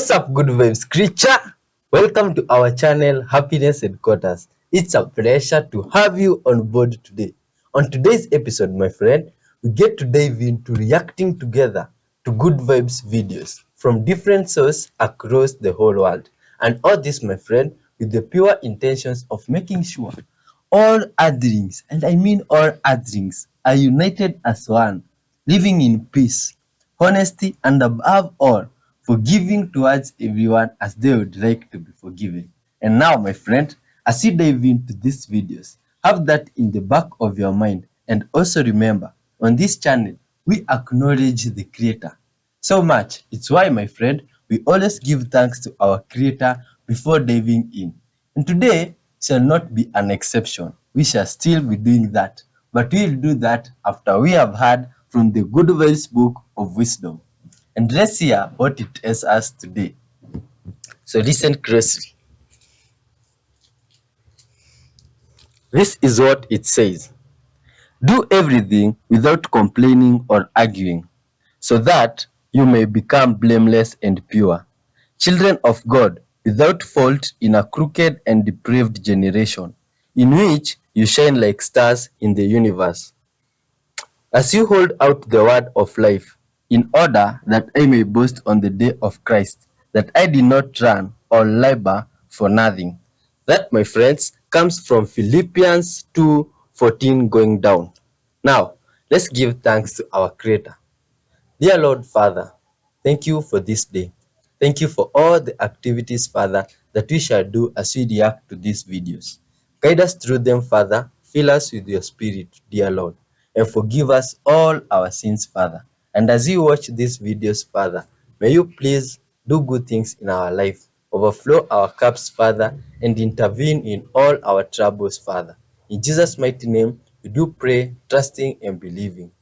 What's up, good vibes creature? Welcome to our channel, Happiness Headquarters. It's a pleasure to have you on board today. On today's episode, my friend, we get to dive into reacting together to good vibes videos from different sources across the whole world. And all this, my friend, with the pure intentions of making sure all Earthlings, and I mean all Earthlings, are united as one, living in peace, honesty, and above all, forgiving towards everyone as they would like to be forgiven. And now, my friend, as you dive into these videos, have that in the back of your mind. And also remember, on this channel, we acknowledge the Creator so much. It's why, my friend, we always give thanks to our Creator before diving in. And today shall not be an exception. We shall still be doing that, but we'll do that after we have heard from the Good Vibes Book of Wisdom. And let's hear what it tells us today. So listen closely. This is what it says. Do everything without complaining or arguing, so that you may become blameless and pure, children of God, without fault in a crooked and depraved generation, in which you shine like stars in the universe. As you hold out the word of life, in order that I may boast on the day of Christ, that I did not run or labor for nothing. That, my friends, comes from Philippians 2:14 going down. Now, let's give thanks to our Creator. Dear Lord Father, thank you for this day. Thank you for all the activities, Father, that we shall do as we react to these videos. Guide us through them, Father. Fill us with your Spirit, dear Lord, and forgive us all our sins, Father. And as you watch these videos, Father, may you please do good things in our life, overflow our cups, Father, and intervene in all our troubles, Father. In Jesus' mighty name, we do pray, trusting and believing.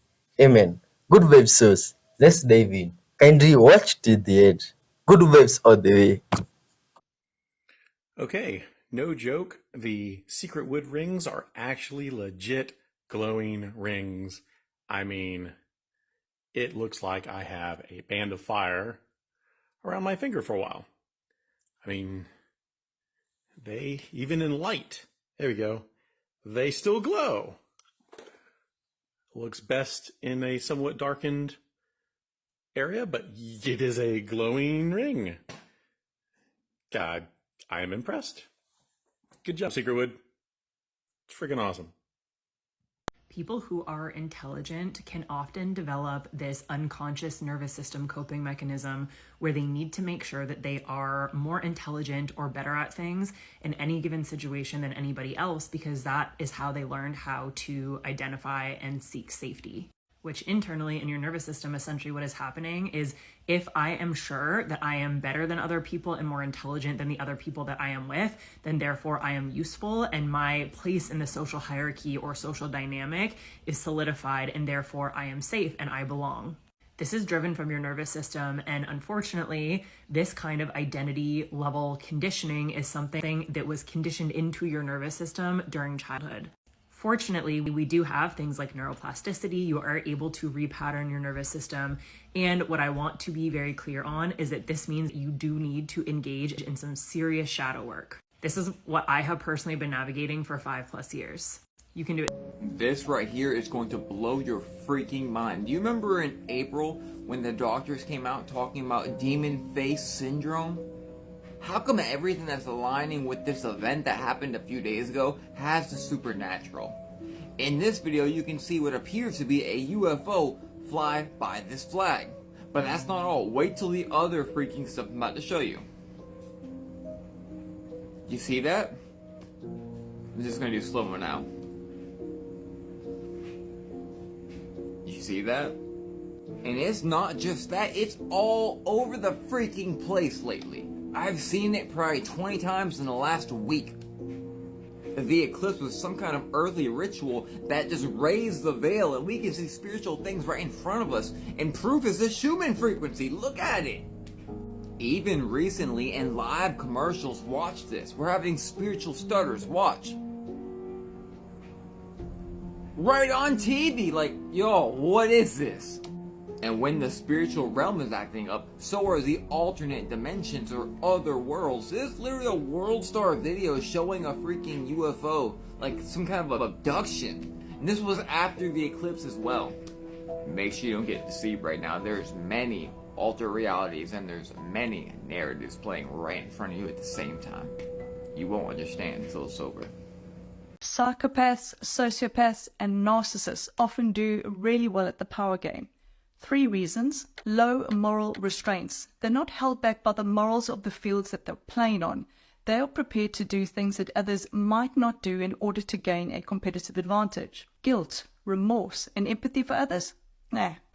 Amen. Good vibes, souls. Let's dive in. Kindly watch till the end. Good vibes all the way. Okay, no joke, the secret wood rings are actually legit glowing rings. I mean, it looks like I have a band of fire around my finger for a while. I mean, they, even in light, there we go, they still glow. Looks best in a somewhat darkened area, but it is a glowing ring. God, I am impressed. Good job, Secretwood. It's freaking awesome. People who are intelligent can often develop this unconscious nervous system coping mechanism where they need to make sure that they are more intelligent or better at things in any given situation than anybody else, because that is how they learned how to identify and seek safety. Which internally in your nervous system, essentially what is happening is, if I am sure that I am better than other people and more intelligent than the other people that I am with, then therefore I am useful and my place in the social hierarchy or social dynamic is solidified, and therefore I am safe and I belong. This is driven from your nervous system, and unfortunately, this kind of identity level conditioning is something that was conditioned into your nervous system during childhood. Fortunately, we do have things like neuroplasticity. You are able to repattern your nervous system. And what I want to be very clear on is that this means you do need to engage in some serious shadow work. This is what I have personally been navigating for 5+ years. You can do it. This right here is going to blow your freaking mind. Do you remember in April when the doctors came out talking about demon face syndrome? How come everything that's aligning with this event that happened a few days ago has the supernatural? In this video, you can see what appears to be a UFO fly by this flag. But that's not all. Wait till the other freaking stuff I'm about to show you. You see that? I'm just going to do slow-mo now. You see that? And it's not just that, it's all over the freaking place lately. I've seen it probably 20 times in the last week. The eclipse was some kind of earthly ritual that just raised the veil and we can see spiritual things right in front of us. And proof is the Schumann frequency. Look at it. Even recently in live commercials, watch this. We're having spiritual stutters. Watch. Right on TV. Like, yo, what is this? And when the spiritual realm is acting up, so are the alternate dimensions or other worlds. This is literally a World Star video showing a freaking UFO, like some kind of abduction. And this was after the eclipse as well. Make sure you don't get deceived right now. There's many alter realities and there's many narratives playing right in front of you at the same time. You won't understand until it's over. Psychopaths, sociopaths, and narcissists often do really well at the power game. 3 reasons: low moral restraints. They're not held back by the morals of the fields that they're playing on. They are prepared to do things that others might not do in order to gain a competitive advantage. Guilt, remorse, and empathy for others.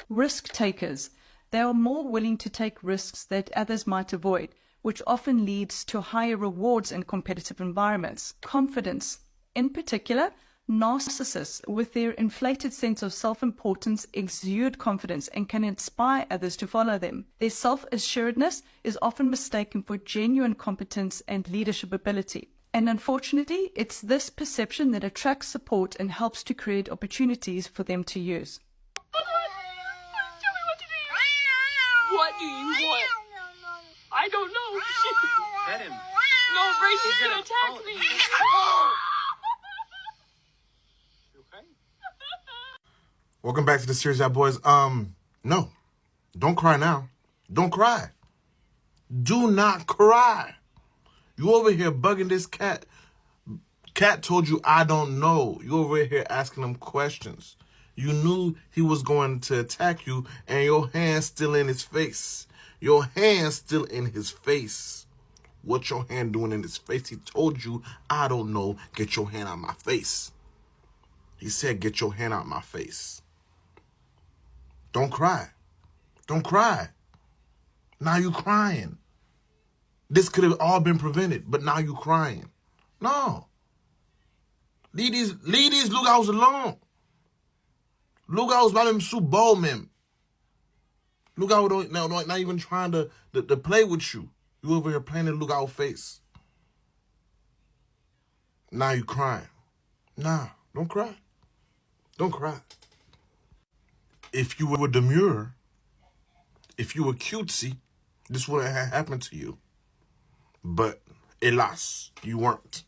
Risk takers. They are more willing to take risks that others might avoid, which often leads to higher rewards in competitive environments. Confidence. In particular, narcissists, with their inflated sense of self-importance, exude confidence and can inspire others to follow them. Their self-assuredness is often mistaken for genuine competence and leadership ability. And unfortunately, it's this perception that attracts support and helps to create opportunities for them to use. What do you want? I don't know. Pet him. No, Bracey's gonna attack me. Welcome back to the series, y'all boys. No, don't cry now. Don't cry. Do not cry. You over here bugging this cat. Cat told you, I don't know. You over here asking him questions. You knew he was going to attack you, and your hand's still in his face. Your hand's still in his face. What your hand doing in his face? He told you, I don't know. Get your hand out my face. He said, get your hand out my face. Don't cry. Don't cry. Now you crying. This could have all been prevented, but now you crying. No. Leave these lugauts alone. Lugauts not even so bold, man. Lugauts don't not even trying to play with you. You over here playing the lookout face. Now you crying. Nah, don't cry. Don't cry. If you were demure, if you were cutesy, this wouldn't have happened to you. But, hélas, you weren't.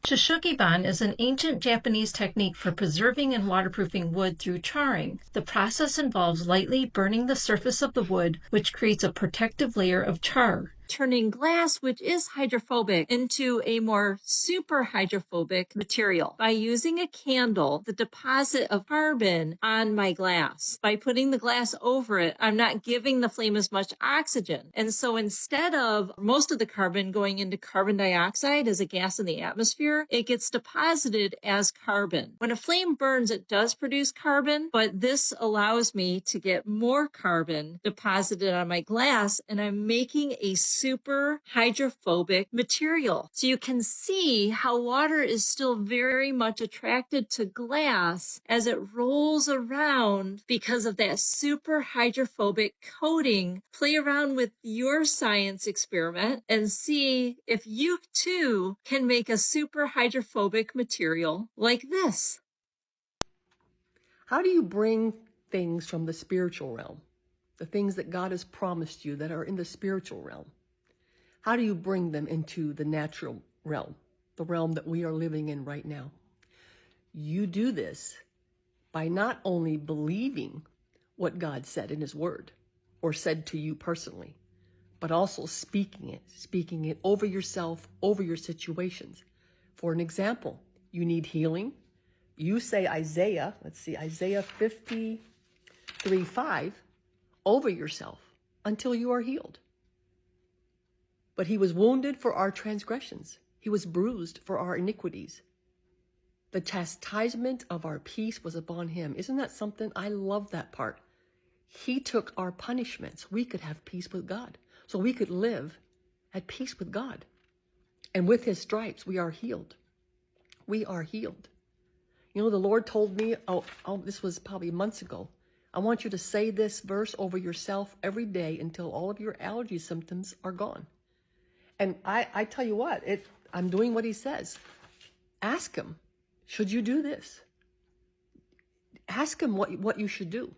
Shishukiban is an ancient Japanese technique for preserving and waterproofing wood through charring. The process involves lightly burning the surface of the wood, which creates a protective layer of char. Turning glass, which is hydrophobic, into a more super hydrophobic material by using a candle, the deposit of carbon on my glass. By putting the glass over it, I'm not giving the flame as much oxygen. And so instead of most of the carbon going into carbon dioxide as a gas in the atmosphere, it gets deposited as carbon. When a flame burns, it does produce carbon, but this allows me to get more carbon deposited on my glass, and I'm making a super hydrophobic material. So you can see how water is still very much attracted to glass as it rolls around because of that super hydrophobic coating. Play around with your science experiment and see if you too can make a super hydrophobic material like this. How do you bring things from the spiritual realm, the things that God has promised you that are in the spiritual realm? How do you bring them into the natural realm, the realm that we are living in right now? You do this by not only believing what God said in his word or said to you personally, but also speaking it over yourself, over your situations. For an example, you need healing. You say Isaiah 53:5 over yourself until you are healed. But he was wounded for our transgressions. He was bruised for our iniquities. The chastisement of our peace was upon him. Isn't that something? I love that part. He took our punishments. We could have peace with God. So we could live at peace with God. And with his stripes, we are healed. We are healed. You know, the Lord told me, this was probably months ago, I want you to say this verse over yourself every day until all of your allergy symptoms are gone. And I tell you what, I'm doing what he says. Ask him, should you do this? Ask him what you should do.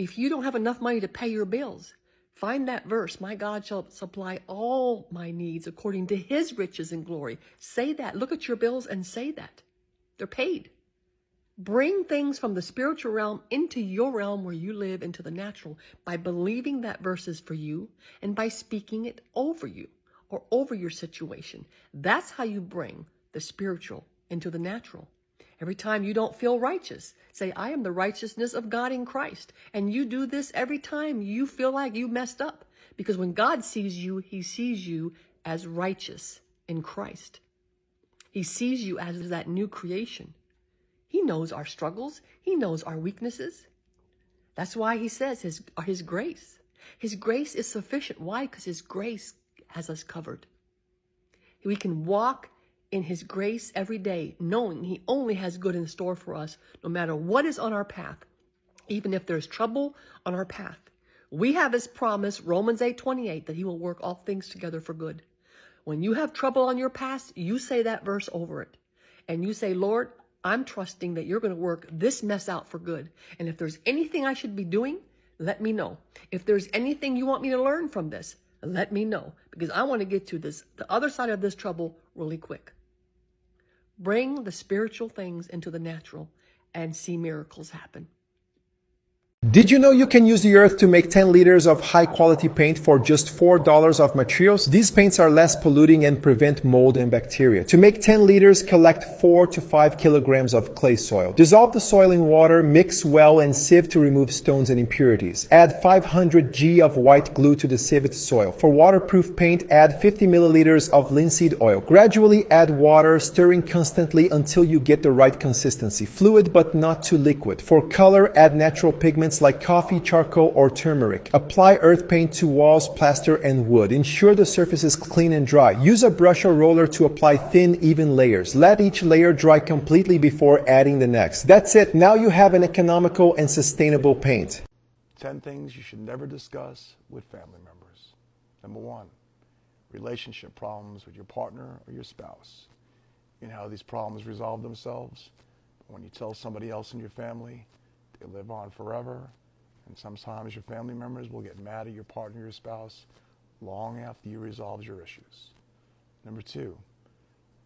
If you don't have enough money to pay your bills, find that verse, my God shall supply all my needs according to his riches and glory. Say that. Look at your bills and say that. They're paid. Bring things from the spiritual realm into your realm where you live, into the natural, by believing that verse is for you and by speaking it over you or over your situation. That's how you bring the spiritual into the natural. Every time you don't feel righteous, say, I am the righteousness of God in Christ. And you do this every time you feel like you messed up. Because when God sees you, he sees you as righteous in Christ. He sees you as that new creation. He knows our struggles. He knows our weaknesses. That's why he says his grace. His grace is sufficient. Why? Because his grace has us covered. We can walk in his grace every day, knowing he only has good in store for us, no matter what is on our path. Even if there's trouble on our path, we have his promise, Romans 8:28, that he will work all things together for good. When you have trouble on your path, you say that verse over it. And you say, Lord, I'm trusting that you're going to work this mess out for good. And if there's anything I should be doing, let me know. If there's anything you want me to learn from this, let me know. Because I want to get to the other side of this trouble really quick. Bring the spiritual things into the natural and see miracles happen. Did you know you can use the earth to make 10 liters of high quality paint for just $4 of materials? These paints are less polluting and prevent mold and bacteria. To make 10 liters, collect 4 to 5 kilograms of clay soil. Dissolve the soil in water, mix well, and sieve to remove stones and impurities. Add 500 G of white glue to the sieved soil. For waterproof paint, add 50 milliliters of linseed oil. Gradually add water, stirring constantly until you get the right consistency. Fluid but not too liquid. For color, add natural pigments like coffee, charcoal, or turmeric. Apply earth paint to walls, plaster, and wood. Ensure the surface is clean and dry. Use a brush or roller to apply thin, even layers. Let each layer dry completely before adding the next. That's it. Now you have an economical and sustainable paint. 10 things you should never discuss with family members. Number 1, relationship problems with your partner or your spouse. You know how these problems resolve themselves? When you tell somebody else in your family, they live on forever, and sometimes your family members will get mad at your partner or your spouse long after you resolve your issues. Number 2,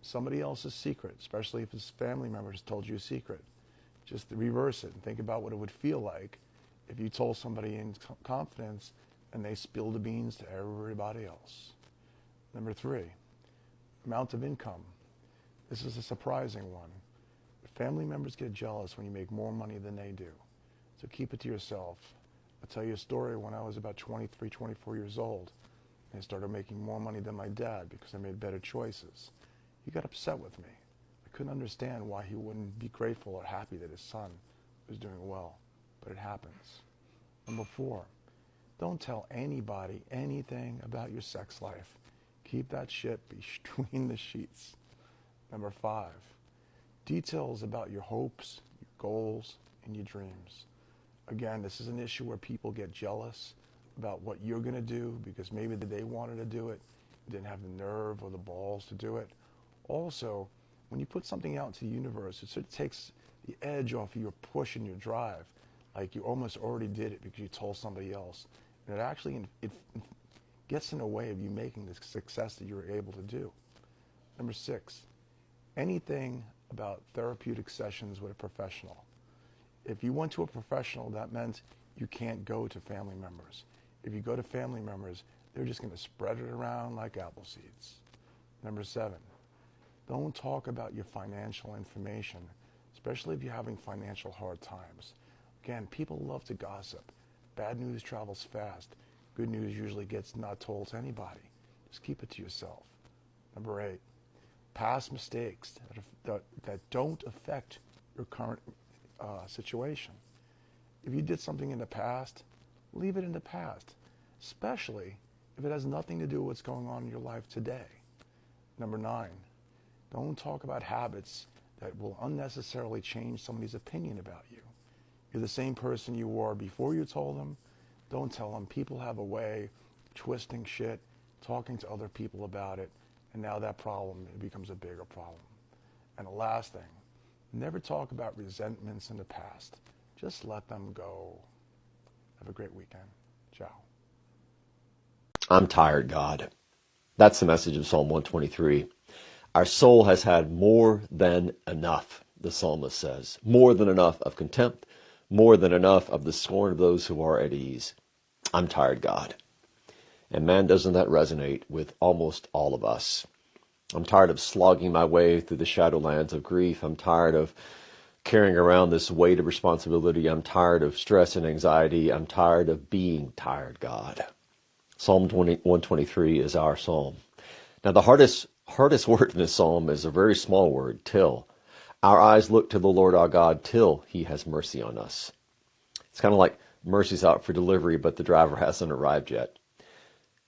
somebody else's secret, especially if his family member has told you a secret. Just reverse it and think about what it would feel like if you told somebody in confidence and they spilled the beans to everybody else. Number 3, amount of income. This is a surprising one. Family members get jealous when you make more money than they do. So keep it to yourself. I'll tell you a story. When I was about 23, 24 years old, I started making more money than my dad because I made better choices. He got upset with me. I couldn't understand why he wouldn't be grateful or happy that his son was doing well, but it happens. Number 4, don't tell anybody anything about your sex life. Keep that shit between the sheets. Number 5, details about your hopes, your goals, and your dreams. Again, this is an issue where people get jealous about what you're going to do because maybe they wanted to do it, didn't have the nerve or the balls to do it. Also, when you put something out into the universe, it sort of takes the edge off of your push and your drive, like you almost already did it because you told somebody else. And it actually it gets in the way of you making the success that you're able to do. Number 6, anything about therapeutic sessions with a professional. If you went to a professional, that meant you can't go to family members. If you go to family members, they're just going to spread it around like apple seeds. Number 7, don't talk about your financial information, especially if you're having financial hard times. Again, people love to gossip. Bad news travels fast. Good news usually gets not told to anybody. Just keep it to yourself. Number 8, past mistakes that don't affect your current situation. If you did something in the past, leave it in the past, especially if it has nothing to do with what's going on in your life today. Number 9, don't talk about habits that will unnecessarily change somebody's opinion about you. You're the same person you were before you told them. Don't tell them. People have a way of twisting shit, talking to other people about it, and now that problem becomes a bigger problem. And the last thing, never talk about resentments in the past. Just let them go. Have a great weekend. Ciao. I'm tired, God. That's the message of Psalm 123. Our soul has had more than enough, the psalmist says. More than enough of contempt, more than enough of the scorn of those who are at ease. I'm tired, God. And man, doesn't that resonate with almost all of us? I'm tired of slogging my way through the shadowlands of grief. I'm tired of carrying around this weight of responsibility. I'm tired of stress and anxiety. I'm tired of being tired, God. Psalm 123 is our psalm. Now, the hardest word in this psalm is a very small word, till. Our eyes look to the Lord our God till he has mercy on us. It's kind of like mercy's out for delivery, but the driver hasn't arrived yet.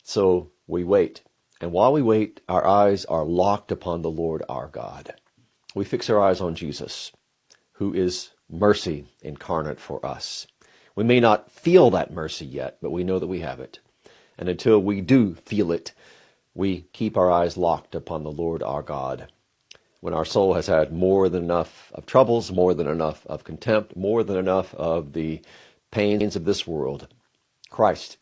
So we wait. And while we wait, our eyes are locked upon the Lord our God. We fix our eyes on Jesus, who is mercy incarnate for us. We may not feel that mercy yet, but we know that we have it. And until we do feel it, we keep our eyes locked upon the Lord our God. When our soul has had more than enough of troubles, more than enough of contempt, more than enough of the pains of this world, Christ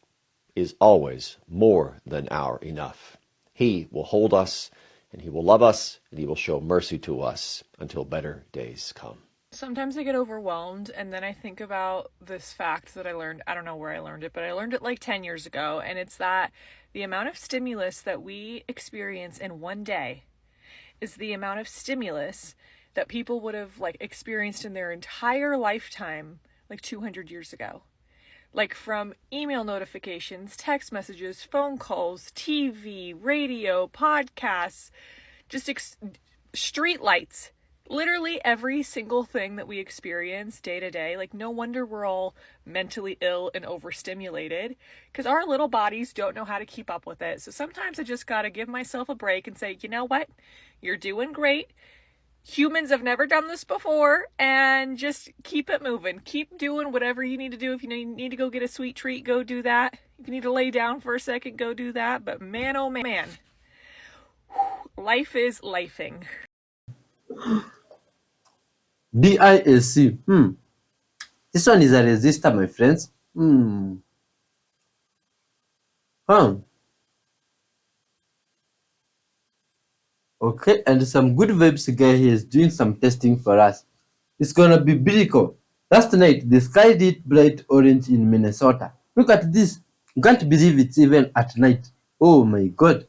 is always more than our enough. He will hold us, and he will love us, and he will show mercy to us until better days come. Sometimes I get overwhelmed, and then I think about this fact that I learned. I don't know where I learned it, but I learned it like 10 years ago, and it's that the amount of stimulus that we experience in one day is the amount of stimulus that people would have like experienced in their entire lifetime like 200 years ago. Like from email notifications, text messages, phone calls, TV, radio, podcasts, just street lights. Literally every single thing that we experience day to day. Like, no wonder we're all mentally ill and overstimulated, because our little bodies don't know how to keep up with it. So sometimes I just gotta give myself a break and say, you know what? You're doing great. Humans have never done this before, and just keep it moving. Keep doing whatever you need to do. If you need to go get a sweet treat, go do that. If you need to lay down for a second, go do that. But man, oh man, life is lifing. DISC. This one is a resistor, my friends. Okay, and some good vibes guy here is doing some testing for us. It's gonna be biblical. Last night, the sky did bright orange in Minnesota. Look at this. You can't believe it's even at night. Oh my god.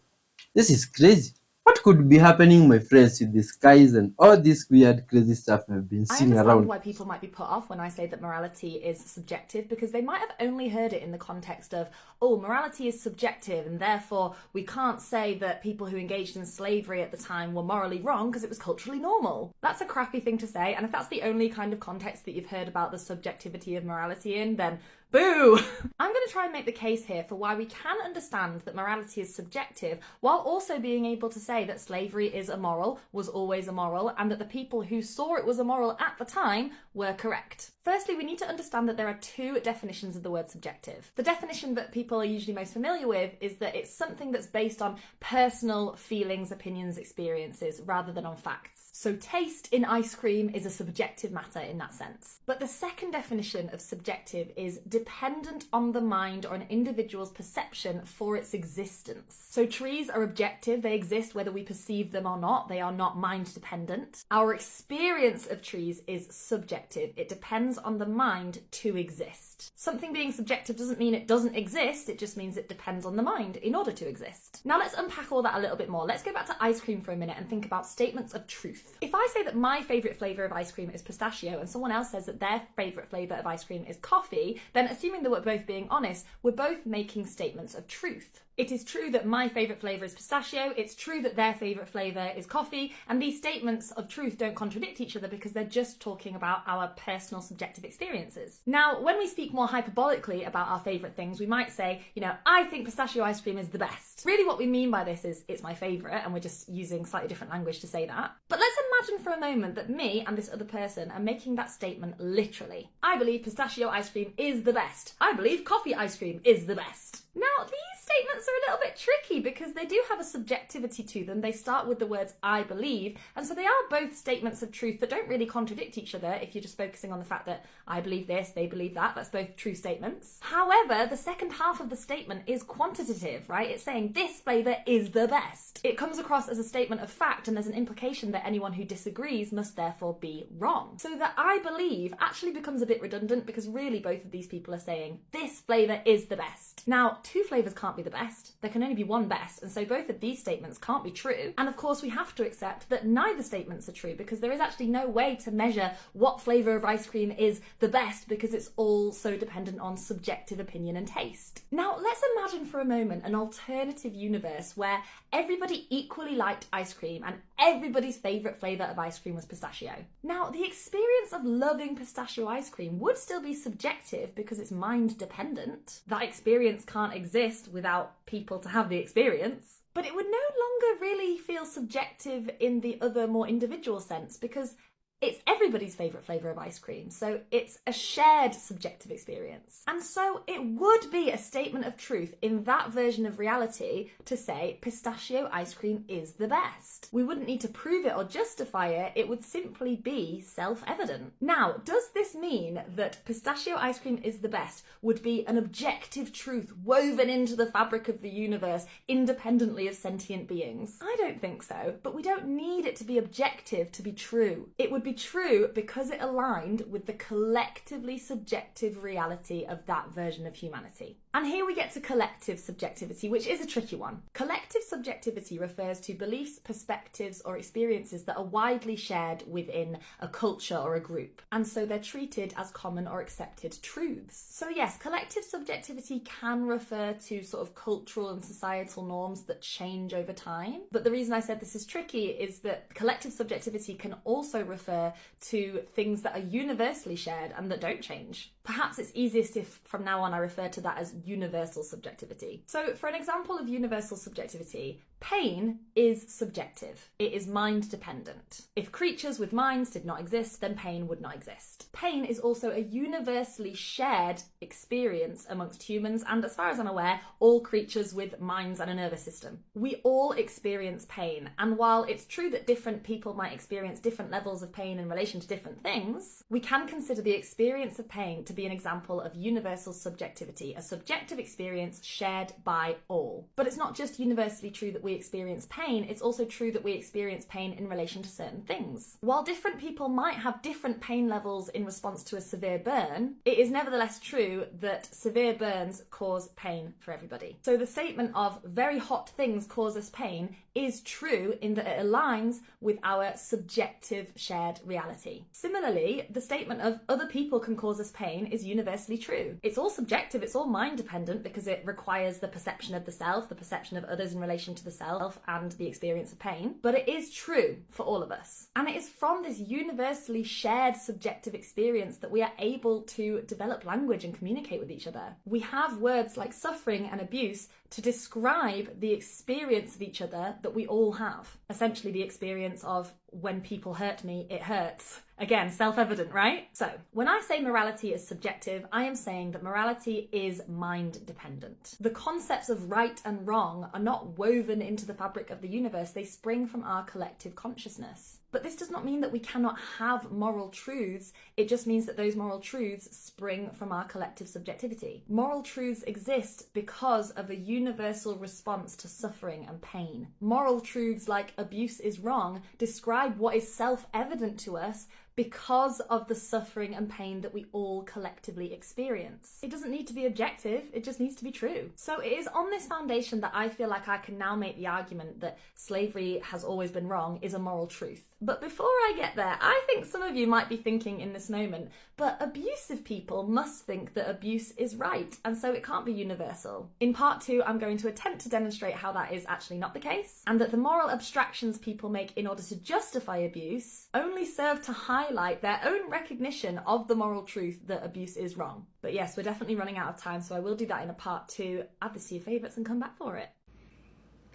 This is crazy. What could be happening, my friends, with the skies and all this weird, crazy stuff I've been seeing I understand around? why people might be put off when I say that morality is subjective, because they might have only heard it in the context of, oh, morality is subjective, and therefore we can't say that people who engaged in slavery at the time were morally wrong because it was culturally normal. That's a crappy thing to say, and if that's the only kind of context that you've heard about the subjectivity of morality in, then boo! I'm going to try and make the case here for why we can understand that morality is subjective while also being able to say that slavery is immoral, was always immoral, and that the people who saw it was immoral at the time were correct. Firstly, we need to understand that there are two definitions of the word subjective. The definition that people are usually most familiar with is that it's something that's based on personal feelings, opinions, experiences, rather than on facts. So taste in ice cream is a subjective matter in that sense. But the second definition of subjective is dependent on the mind or an individual's perception for its existence. So trees are objective, they exist whether we perceive them or not, they are not mind dependent. Our experience of trees is subjective, it depends on the mind to exist. Something being subjective doesn't mean it doesn't exist, it just means it depends on the mind in order to exist. Now let's unpack all that a little bit more. Let's go back to ice cream for a minute and think about statements of truth. If I say that my favourite flavour of ice cream is pistachio and someone else says that their favourite flavour of ice cream is coffee, then assuming that we're both being honest, we're both making statements of truth. It is true that my favourite flavour is pistachio, it's true that their favourite flavour is coffee, and these statements of truth don't contradict each other because they're just talking about our personal subjective experiences. Now, when we speak more hyperbolically about our favourite things, we might say, you know, I think pistachio ice cream is the best. Really what we mean by this is it's my favourite, and we're just using slightly different language to say that. But let's imagine for a moment that me and this other person are making that statement literally. I believe pistachio ice cream is the best. I believe coffee ice cream is the best. Now, these statements are a little bit tricky because they do have a subjectivity to them. They start with the words I believe, and so they are both statements of truth that don't really contradict each other if you're just focusing on the fact that I believe this, they believe that. That's both true statements. However, the second half of the statement is quantitative, right? It's saying this flavour is the best. It comes across as a statement of fact, and there's an implication that anyone who disagrees must therefore be wrong. So the I believe actually becomes a bit redundant because really both of these people are saying this flavour is the best. Now, two flavours can't be the best. There can only be one best, and so both of these statements can't be true. And of course, we have to accept that neither statements are true because there is actually no way to measure what flavour of ice cream is the best because it's all so dependent on subjective opinion and taste. Now, let's imagine for a moment an alternative universe where everybody equally liked ice cream and everybody's favourite flavour of ice cream was pistachio. Now, the experience of loving pistachio ice cream would still be subjective because it's mind dependent. That experience can't exist without people to have the experience. But it would no longer really feel subjective in the other more individual sense because it's everybody's favourite flavour of ice cream, so it's a shared subjective experience. And so it would be a statement of truth in that version of reality to say pistachio ice cream is the best. We wouldn't need to prove it or justify it, it would simply be self-evident. Now, does this mean that pistachio ice cream is the best would be an objective truth woven into the fabric of the universe independently of sentient beings? I don't think so, but we don't need it to be objective to be true. It would be true because it aligned with the collectively subjective reality of that version of humanity. And here we get to collective subjectivity, which is a tricky one. Collective subjectivity refers to beliefs, perspectives, or experiences that are widely shared within a culture or a group, and so they're treated as common or accepted truths. So yes, collective subjectivity can refer to sort of cultural and societal norms that change over time, but the reason I said this is tricky is that collective subjectivity can also refer to things that are universally shared and that don't change. Perhaps it's easiest if from now on I refer to that as universal subjectivity. So for an example of universal subjectivity, pain is subjective. It is mind dependent. If creatures with minds did not exist, then pain would not exist. Pain is also a universally shared experience amongst humans and, as far as I'm aware, all creatures with minds and a nervous system. We all experience pain, and while it's true that different people might experience different levels of pain in relation to different things, we can consider the experience of pain to be an example of universal subjectivity, a subjective experience shared by all. But it's not just universally true that we experience pain, it's also true that we experience pain in relation to certain things. While different people might have different pain levels in response to a severe burn, it is nevertheless true that severe burns cause pain for everybody. So the statement of very hot things cause us pain is true in that it aligns with our subjective shared reality. Similarly, the statement of other people can cause us pain is universally true. It's all subjective, it's all mind dependent because it requires the perception of the self, the perception of others in relation to the self, and the experience of pain. But it is true for all of us. And it is from this universally shared subjective experience that we are able to develop language and communicate with each other. We have words like suffering and abuse to describe the experience of each other that we all have. Essentially the experience of when people hurt me, it hurts. Again, self-evident, right? So, when I say morality is subjective, I am saying that morality is mind-dependent. The concepts of right and wrong are not woven into the fabric of the universe, they spring from our collective consciousness. But this does not mean that we cannot have moral truths, it just means that those moral truths spring from our collective subjectivity. Moral truths exist because of a universal response to suffering and pain. Moral truths like abuse is wrong describe what is self-evident to us because of the suffering and pain that we all collectively experience. It doesn't need to be objective, it just needs to be true. So it is on this foundation that I feel like I can now make the argument that slavery has always been wrong is a moral truth. But before I get there, I think some of you might be thinking in this moment, but abusive people must think that abuse is right, and so it can't be universal. In part 2, I'm going to attempt to demonstrate how that is actually not the case, and that the moral abstractions people make in order to justify abuse only serve to highlight their own recognition of the moral truth that abuse is wrong. But yes, we're definitely running out of time, so I will do that in a part 2. Add this to your favourites and come back for it.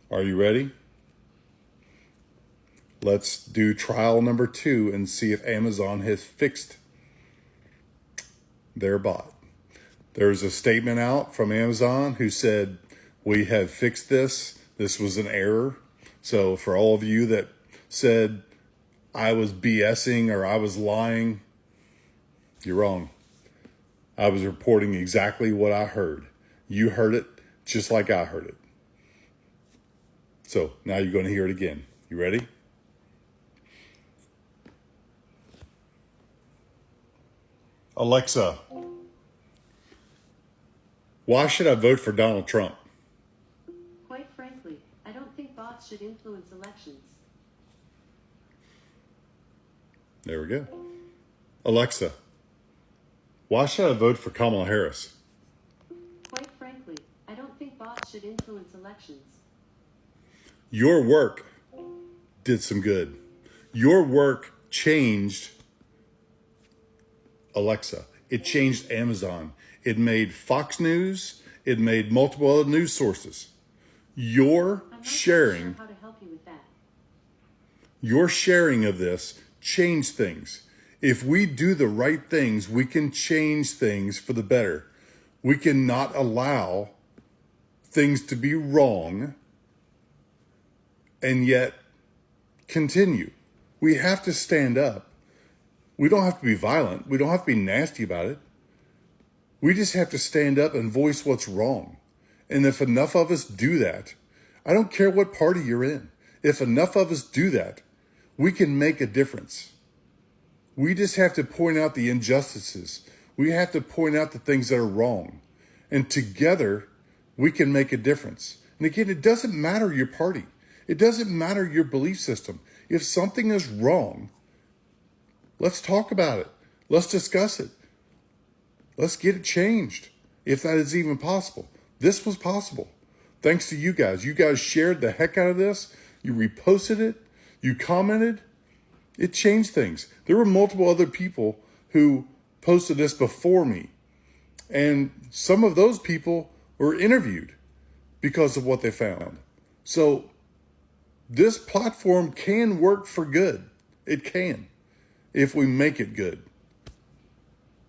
Are you ready? Let's do trial number 2 and see if Amazon has fixed their bot. There's a statement out from Amazon who said, we have fixed this. This was an error. So for all of you that said I was BSing or I was lying, you're wrong. I was reporting exactly what I heard. You heard it just like I heard it. So now you're going to hear it again. You ready? Alexa, why should I vote for Donald Trump? Quite frankly, I don't think bots should influence elections. There we go. Alexa, why should I vote for Kamala Harris? Quite frankly, I don't think bots should influence elections. Your work did some good. Your work changed Alexa. It changed Amazon. It made Fox News. It made multiple other news sources. Your sharing, How to help you with that? your sharing of this changed things. If we do the right things, we can change things for the better. We cannot allow things to be wrong and yet continue. We have to stand up. We don't have to be violent. We don't have to be nasty about it. We just have to stand up and voice what's wrong. And if enough of us do that, I don't care what party you're in, if enough of us do that, we can make a difference. We just have to point out the injustices. We have to point out the things that are wrong. And together, we can make a difference. And again, it doesn't matter your party. It doesn't matter your belief system. If something is wrong, let's talk about it. Let's discuss it. Let's get it changed, if that is even possible. This was possible. Thanks to you guys. You guys shared the heck out of this. You reposted it. You commented. It changed things. There were multiple other people who posted this before me. And some of those people were interviewed because of what they found. So this platform can work for good. It can, if we make it good.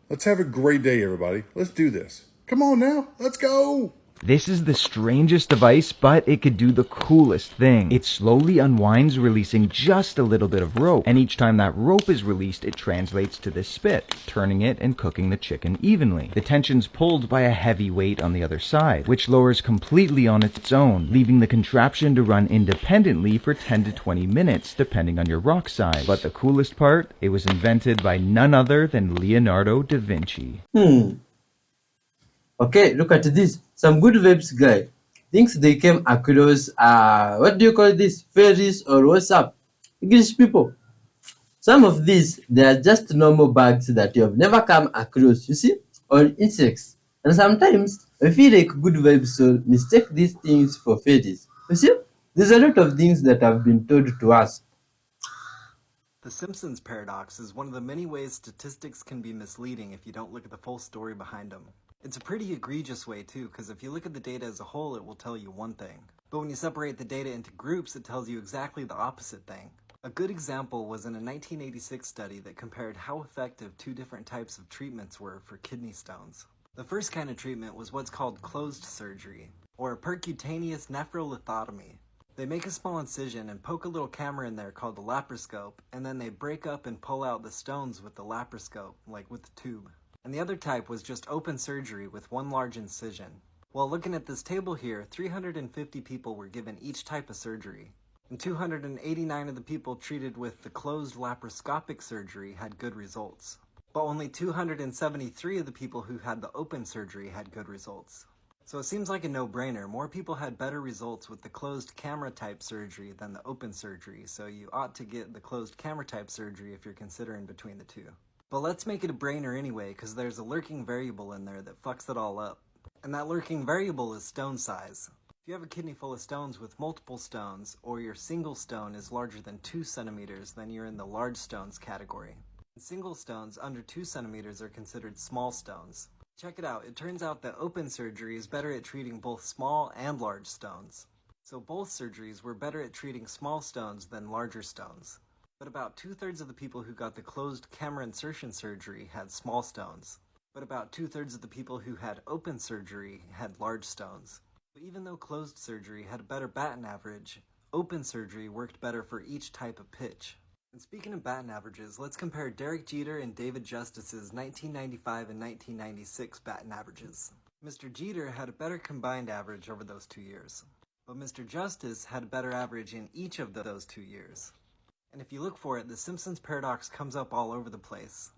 Let's have a great day, everybody. Let's do this. Come on now. Let's go. This is the strangest device, but it could do the coolest thing. It slowly unwinds, releasing just a little bit of rope, and each time that rope is released, it translates to this spit, turning it and cooking the chicken evenly. The tension's pulled by a heavy weight on the other side, which lowers completely on its own, leaving the contraption to run independently for 10 to 20 minutes, depending on your rock size. But the coolest part, it was invented by none other than Leonardo da Vinci. Okay, look at this. Some good vibes guy thinks they came across, what do you call this? Fairies or what's up? English people. Some of these, they are just normal bugs that you have never come across, you see? Or insects. And sometimes, I feel like good vibes so mistake these things for fairies. You see? There's a lot of things that have been told to us. The Simpsons Paradox is one of the many ways statistics can be misleading if you don't look at the full story behind them. It's a pretty egregious way too, because if you look at the data as a whole, it will tell you one thing. But when you separate the data into groups, it tells you exactly the opposite thing. A good example was in a 1986 study that compared how effective two different types of treatments were for kidney stones. The first kind of treatment was what's called closed surgery, or percutaneous nephrolithotomy. They make a small incision and poke a little camera in there called the laparoscope, and then they break up and pull out the stones with the laparoscope, like with the tube. And the other type was just open surgery with one large incision. Well, looking at this table here, 350 people were given each type of surgery, and 289 of the people treated with the closed laparoscopic surgery had good results. But only 273 of the people who had the open surgery had good results. So it seems like a no-brainer. More people had better results with the closed camera type surgery than the open surgery, so you ought to get the closed camera type surgery if you're considering between the two. But let's make it a brainer anyway, because there's a lurking variable in there that fucks it all up. And that lurking variable is stone size. If you have a kidney full of stones with multiple stones, or your single stone is larger than 2 centimeters, then you're in the large stones category. And single stones under 2 centimeters are considered small stones. Check it out, it turns out that open surgery is better at treating both small and large stones. So both surgeries were better at treating small stones than larger stones. But about 2/3 of the people who got the closed camera insertion surgery had small stones. But about 2/3 of the people who had open surgery had large stones. Even though closed surgery had a better batten average, open surgery worked better for each type of pitch. And speaking of batten averages, let's compare Derek Jeter and David Justice's 1995 and 1996 batten averages. Mr. Jeter had a better combined average over those 2 years, but Mr. Justice had a better average in each of those 2 years. And if you look for it, the Simpsons Paradox comes up all over the place.